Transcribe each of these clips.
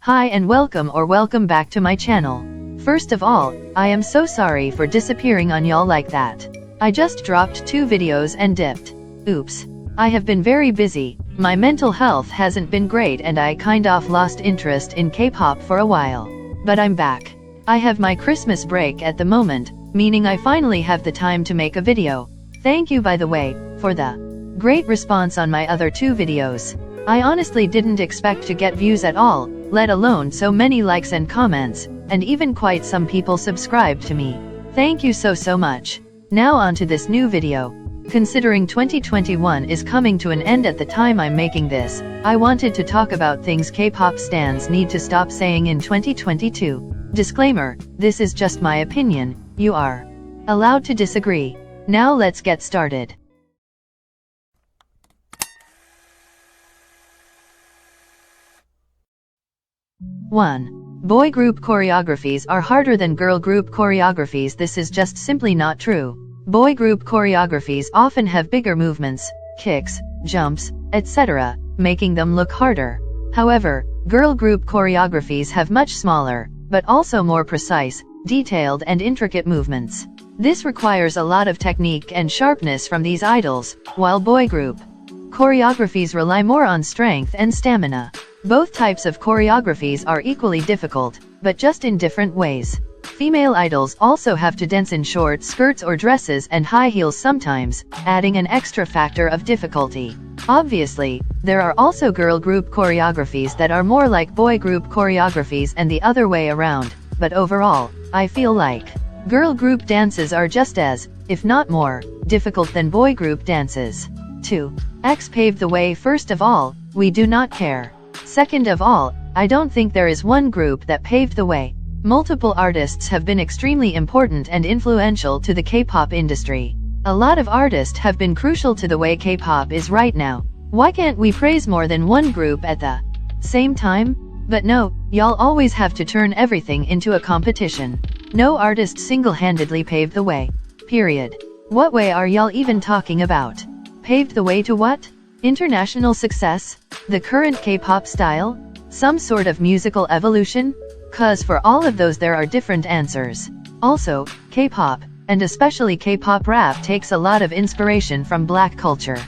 Hi and welcome back to my channel. First of all, I am so sorry for disappearing on y'all like that. I just dropped 2 videos and dipped. Oops. I have been very busy, my mental health hasn't been great and I kind of lost interest in K-pop for a while. But I'm back. I have my Christmas break at the moment, meaning I finally have the time to make a video. Thank you by the way, for the great response on my other 2 videos. I honestly didn't expect to get views at all, let alone so many likes and comments, and even quite some people subscribed to me. Thank you so much. Now on to this new video. Considering 2021 is coming to an end at the time I'm making this, I wanted to talk about things K-pop stans need to stop saying in 2022. Disclaimer, this is just my opinion, you are allowed to disagree. Now let's get started. 1. Boy group choreographies are harder than girl group choreographies. This is just simply not true. Boy group choreographies often have bigger movements, kicks, jumps, etc., making them look harder. However, girl group choreographies have much smaller, but also more precise, detailed and intricate movements. This requires a lot of technique and sharpness from these idols, while boy group choreographies rely more on strength and stamina. Both types of choreographies are equally difficult, but just in different ways. Female idols also have to dance in short skirts or dresses and high heels sometimes, adding an extra factor of difficulty. Obviously, there are also girl group choreographies that are more like boy group choreographies and the other way around, but overall, I feel like girl group dances are just as, if not more, difficult than boy group dances. 2. X paved the way. First of all, we do not care. Second of all, I don't think there is one group that paved the way. Multiple artists have been extremely important and influential to the K-pop industry. A lot of artists have been crucial to the way K-pop is right now. Why can't we praise more than one group at the same time? But no, y'all always have to turn everything into a competition. No artist single-handedly paved the way. Period. What way are y'all even talking about? Paved the way to what? International success? The current K-pop style? Some sort of musical evolution? 'Cause for all of those there are different answers. Also, K-pop, and especially K-pop rap, takes a lot of inspiration from black culture.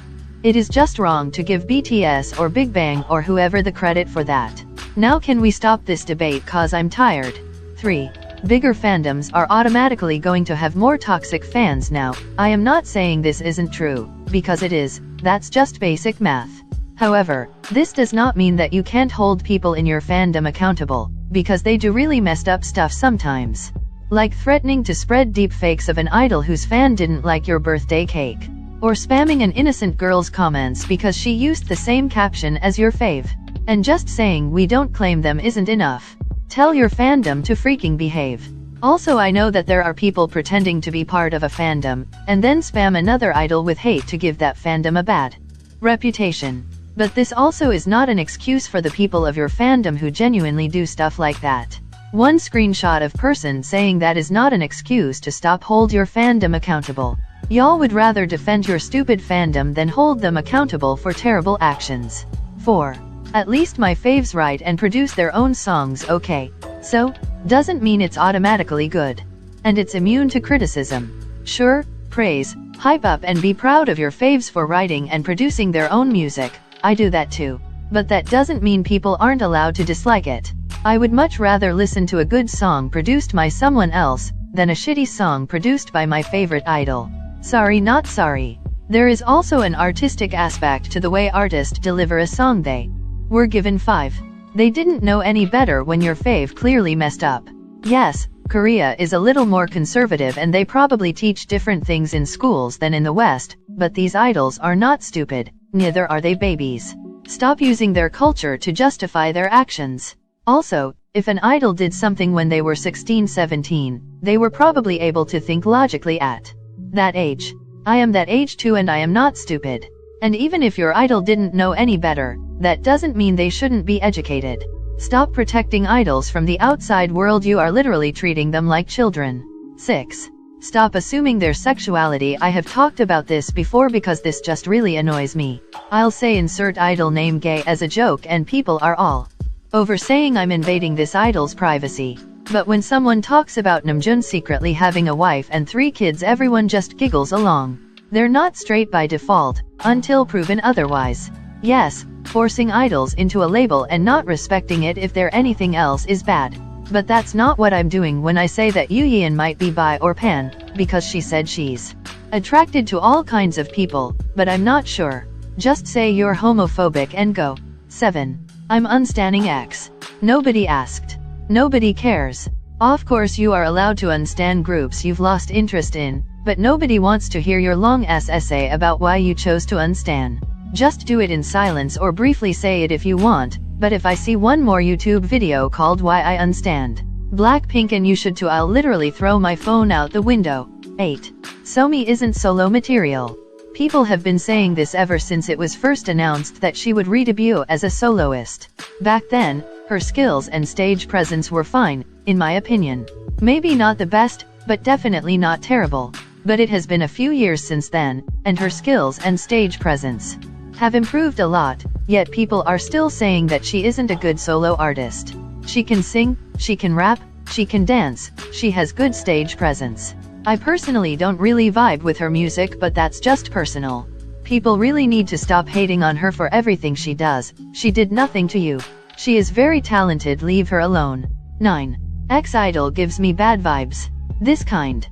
It is just wrong to give BTS or Big Bang or whoever the credit for that. Now can we stop this debate, 'cause I'm tired. 3. Bigger fandoms are automatically going to have more toxic fans now. I am not saying this isn't true, because it is. That's just basic math. However, this does not mean that you can't hold people in your fandom accountable, because they do really messed up stuff sometimes. Like threatening to spread deep fakes of an idol whose fan didn't like your birthday cake. Or spamming an innocent girl's comments because she used the same caption as your fave. And just saying we don't claim them isn't enough. Tell your fandom to freaking behave. Also, I know that there are people pretending to be part of a fandom, and then spam another idol with hate to give that fandom a bad reputation. But this also is not an excuse for the people of your fandom who genuinely do stuff like that. One screenshot of person saying that is not an excuse to stop hold your fandom accountable. Y'all would rather defend your stupid fandom than hold them accountable for terrible actions. 4. At least my faves write and produce their own songs, okay? So, doesn't mean it's automatically good. And it's immune to criticism. Sure, praise, hype up and be proud of your faves for writing and producing their own music. I do that too. But that doesn't mean people aren't allowed to dislike it. I would much rather listen to a good song produced by someone else, than a shitty song produced by my favorite idol. Sorry, not sorry. There is also an artistic aspect to the way artists deliver a song. They were given 5. They didn't know any better when your fave clearly messed up. Yes, Korea is a little more conservative and they probably teach different things in schools than in the West, but these idols are not stupid, neither are they babies. Stop using their culture to justify their actions. Also, if an idol did something when they were 16-17, they were probably able to think logically at that age. I am that age too and I am not stupid. And even if your idol didn't know any better, that doesn't mean they shouldn't be educated. Stop protecting idols from the outside world. You are literally treating them like children. 6. Stop assuming their sexuality. I have talked about this before because this just really annoys me. I'll say insert idol name gay as a joke and people are all over saying I'm invading this idol's privacy. But when someone talks about Namjoon secretly having a wife and 3 kids, everyone just giggles along. They're not straight by default, until proven otherwise. Yes, forcing idols into a label and not respecting it if they're anything else is bad. But that's not what I'm doing when I say that Jeongyeon might be bi or pan, because she said she's attracted to all kinds of people, but I'm not sure. Just say you're homophobic and go. 7. I'm unstanning X. Nobody asked. Nobody cares. Of course you are allowed to unstan groups you've lost interest in, but nobody wants to hear your long-ass essay about why you chose to unstan. Just do it in silence or briefly say it if you want, but if I see one more YouTube video called Why I Unstand Blackpink and you should too, I'll literally throw my phone out the window. 8. Somi isn't solo material. People have been saying this ever since it was first announced that she would re-debut as a soloist. Back then, her skills and stage presence were fine, in my opinion. Maybe not the best, but definitely not terrible. But it has been a few years since then, and her skills and stage presence have improved a lot, yet people are still saying that she isn't a good solo artist. She can sing, she can rap, she can dance, she has good stage presence. I personally don't really vibe with her music, but that's just personal. People really need to stop hating on her for everything she does. She did nothing to you. She is very talented, leave her alone. 9. Ex-idol gives me bad vibes. This kind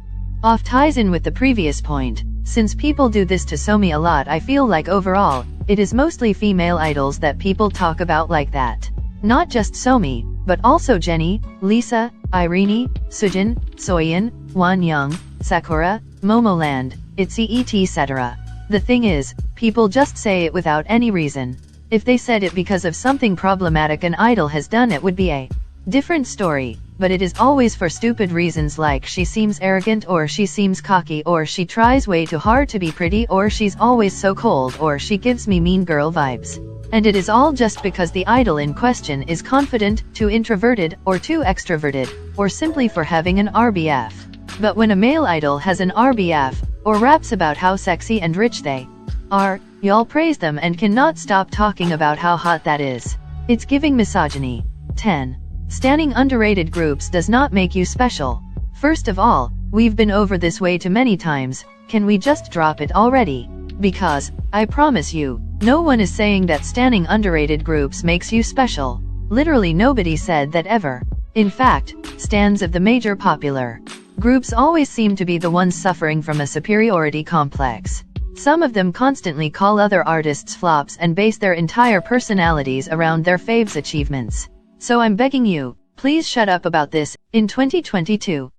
of ties in with the previous point. Since people do this to Somi a lot, I feel like overall, it is mostly female idols that people talk about like that. Not just Somi, but also Jennie, Lisa, Irene, Soojin, Soyeon, Wonyoung, Sakura, Momoland, ITZY etc. The thing is, people just say it without any reason. If they said it because of something problematic an idol has done, it would be a different story, but it is always for stupid reasons like she seems arrogant or she seems cocky or she tries way too hard to be pretty or she's always so cold or she gives me mean girl vibes. And it is all just because the idol in question is confident, too introverted, or too extroverted, or simply for having an RBF. But when a male idol has an RBF, or raps about how sexy and rich they are, y'all praise them and cannot stop talking about how hot that is. It's giving misogyny. 10. Standing underrated groups does not make you special. First of all, we've been over this way too many times, can we just drop it already? Because, I promise you, no one is saying that standing underrated groups makes you special. Literally nobody said that ever. In fact, stans of the major popular groups always seem to be the ones suffering from a superiority complex. Some of them constantly call other artists flops and base their entire personalities around their faves' achievements. So I'm begging you, please shut up about this, in 2022.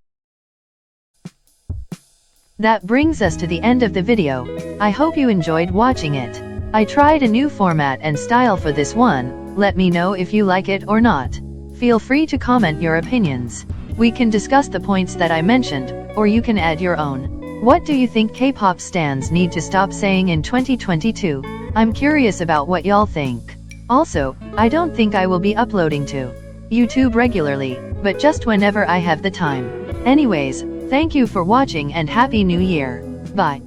That brings us to the end of the video. I hope you enjoyed watching it. I tried a new format and style for this one, let me know if you like it or not. Feel free to comment your opinions. We can discuss the points that I mentioned, or you can add your own. What do you think K-pop stans need to stop saying in 2022? I'm curious about what y'all think. Also, I don't think I will be uploading to YouTube regularly, but just whenever I have the time. Anyways, thank you for watching and Happy New Year. Bye.